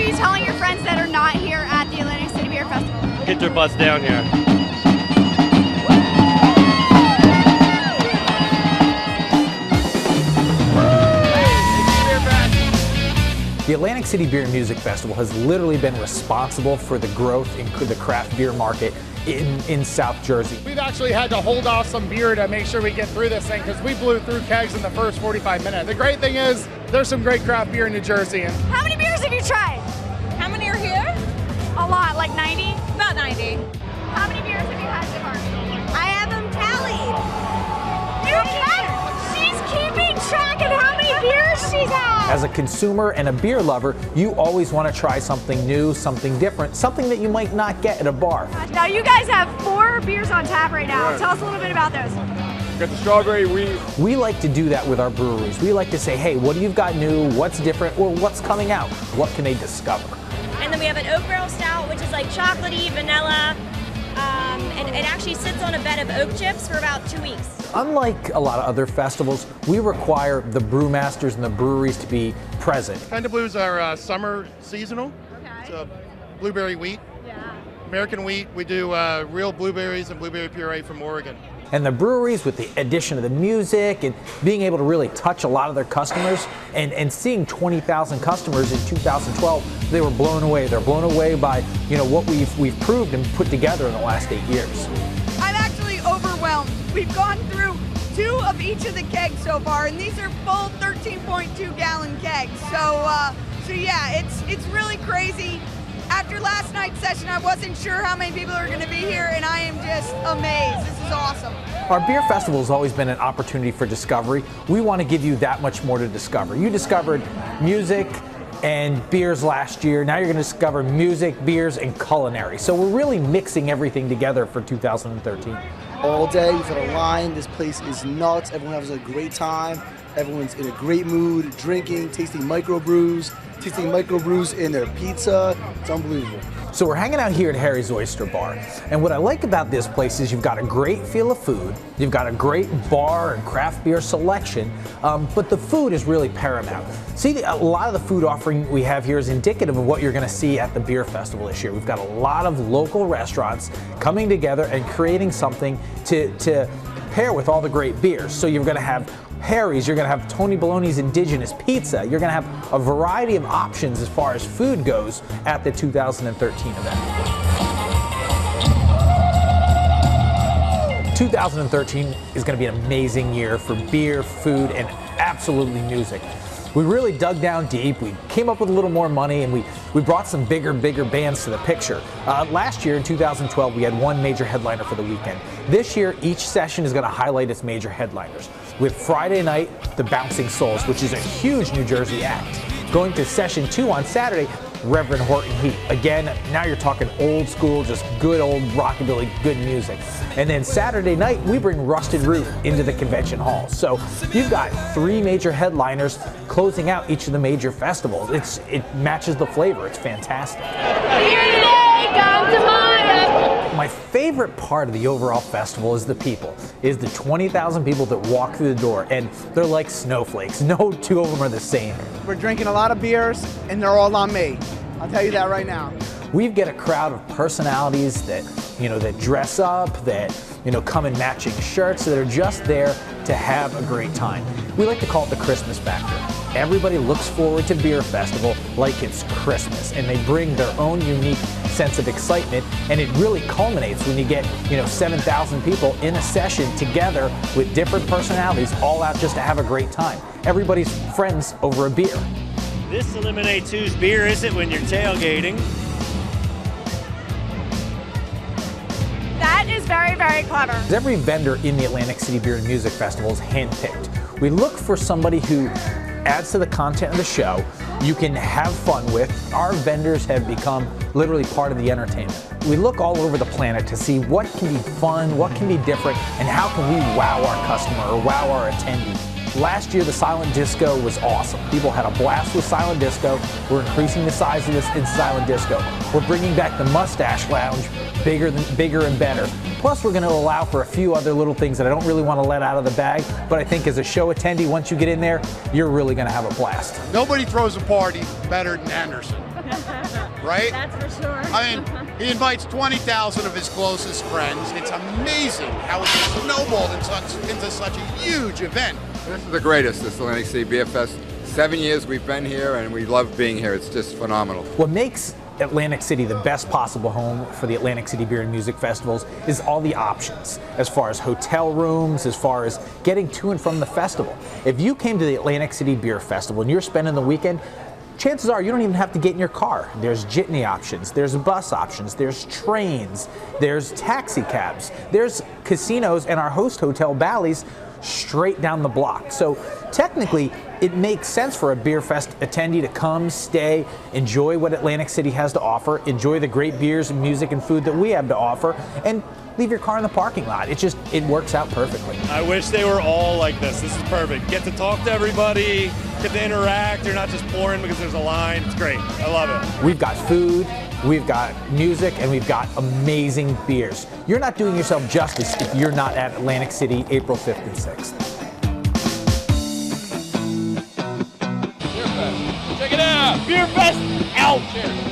you telling your friends that are not here at the Atlantic City Beer Festival? Get your butts down here. The Atlantic City Beer and Music Festival has literally been responsible for the growth in the craft beer market in South Jersey. We've actually had to hold off some beer to make sure we get through this thing because we blew through kegs in the first 45 minutes. The great thing is there's some great craft beer in New Jersey. How many beers have you tried? How many are here? A lot, like 90? About 90. How many beers have you had so far? I have them tallied. She's keeping track of how many beers she's had. As a consumer and a beer lover, you always want to try something new, something different, something that you might not get at a bar. Now you guys have 4 beers on tap right now. Tell us a little bit about those. Got the strawberry wheat. We like to do that with our breweries. We like to say, hey, what do you got new, what's different, or what's coming out? What can they discover? And then we have an oak barrel stout, which is like chocolatey, vanilla, and it actually sits on a bed of oak chips for about 2 weeks. Unlike a lot of other festivals, we require the brewmasters and the breweries to be present. Kinda Blues are summer seasonal. Okay. It's blueberry wheat. Yeah. American wheat. We do real blueberries and blueberry puree from Oregon. And the breweries, with the addition of the music and being able to really touch a lot of their customers, and seeing 20,000 customers in 2012, they were blown away. They're blown away by what we've proved and put together in the last 8 years. I'm actually overwhelmed. We've gone through 2 of each of the kegs so far, and these are full 13.2 gallon kegs. So yeah, it's really crazy. After last night's session, I wasn't sure how many people are going to be here, and I am just amazed. This is awesome. Our beer festival has always been an opportunity for discovery. We want to give you that much more to discover. You discovered music and beers last year. Now you're going to discover music, beers, and culinary. So we're really mixing everything together for 2013. All day, we've had a line. This place is nuts. Everyone has a great time. Everyone's in a great mood, drinking, tasting microbrews in their pizza. It's unbelievable. So we're hanging out here at Harry's Oyster Bar, and what I like about this place is you've got a great feel of food, you've got a great bar and craft beer selection, but the food is really paramount. See, a lot of the food offering we have here is indicative of what you're going to see at the beer festival this year. We've got a lot of local restaurants coming together and creating something to pair with all the great beers. So you're going to have Harry's, you're going to have Tony Baloney's Indigenous Pizza. You're going to have a variety of options as far as food goes at the 2013 event. 2013 is going to be an amazing year for beer, food, and absolutely music. We really dug down deep, we came up with a little more money, and we brought some bigger bands to the picture. Last year in 2012, we had 1 major headliner for the weekend. This year, each session is going to highlight its major headliners. With Friday night, the Bouncing Souls, which is a huge New Jersey act. Going to session 2 on Saturday, Reverend Horton Heat. Again, now you're talking old school, just good old rockabilly, good music. And then Saturday night, we bring Rusted Root into the convention hall. So you've got 3 major headliners closing out each of the major festivals. It matches the flavor. It's fantastic. Here today, gone tomorrow. My favorite part of the overall festival is the people, is the 20,000 people that walk through the door, and they're like snowflakes. No 2 of them are the same. We're drinking a lot of beers, and they're all on me. I'll tell you that right now. We get a crowd of personalities that, that dress up, that, come in matching shirts, that are just there to have a great time. We like to call it the Christmas factor. Everybody looks forward to Beer Festival like it's Christmas, and they bring their own unique sense of excitement, and it really culminates when you get 7,000 people in a session together with different personalities, all out just to have a great time. Everybody's friends over a beer. This eliminates whose beer is it when you're tailgating. That is very, very clever. Every vendor in the Atlantic City Beer and Music Festival is handpicked. We look for somebody who adds to the content of the show, you can have fun with. Our vendors have become literally part of the entertainment. We look all over the planet to see what can be fun, what can be different, and how can we wow our customer or wow our attendee. Last year, the silent disco was awesome. People had a blast with silent disco. We're increasing the size of this in silent disco. We're bringing back the mustache lounge, bigger and better. Plus, we're going to allow for a few other little things that I don't really want to let out of the bag, but I think as a show attendee, once you get in there, you're really going to have a blast. Nobody throws a party better than Anderson. right? That's for sure. I mean, he invites 20,000 of his closest friends. It's amazing how it snowballed into such a huge event. This is the greatest, this Atlantic City Beerfest. 7 years we've been here and we love being here. It's just phenomenal. What makes Atlantic City the best possible home for the Atlantic City Beer and Music Festivals is all the options, as far as hotel rooms, as far as getting to and from the festival. If you came to the Atlantic City Beer Festival and you're spending the weekend, chances are you don't even have to get in your car. There's jitney options, there's bus options, there's trains, there's taxi cabs, there's casinos and our host hotel, Bally's, straight down the block. So technically, it makes sense for a Beerfest attendee to come, stay, enjoy what Atlantic City has to offer, enjoy the great beers and music and food that we have to offer, and leave your car in the parking lot. It works out perfectly. I wish they were all like this. This is perfect. Get to talk to everybody, get to interact. You're not just pouring because there's a line. It's great. I love it. We've got food, we've got music, and we've got amazing beers. You're not doing yourself justice if you're not at Atlantic City April 5th and 6th. Check it out! Beerfest out! Cheers.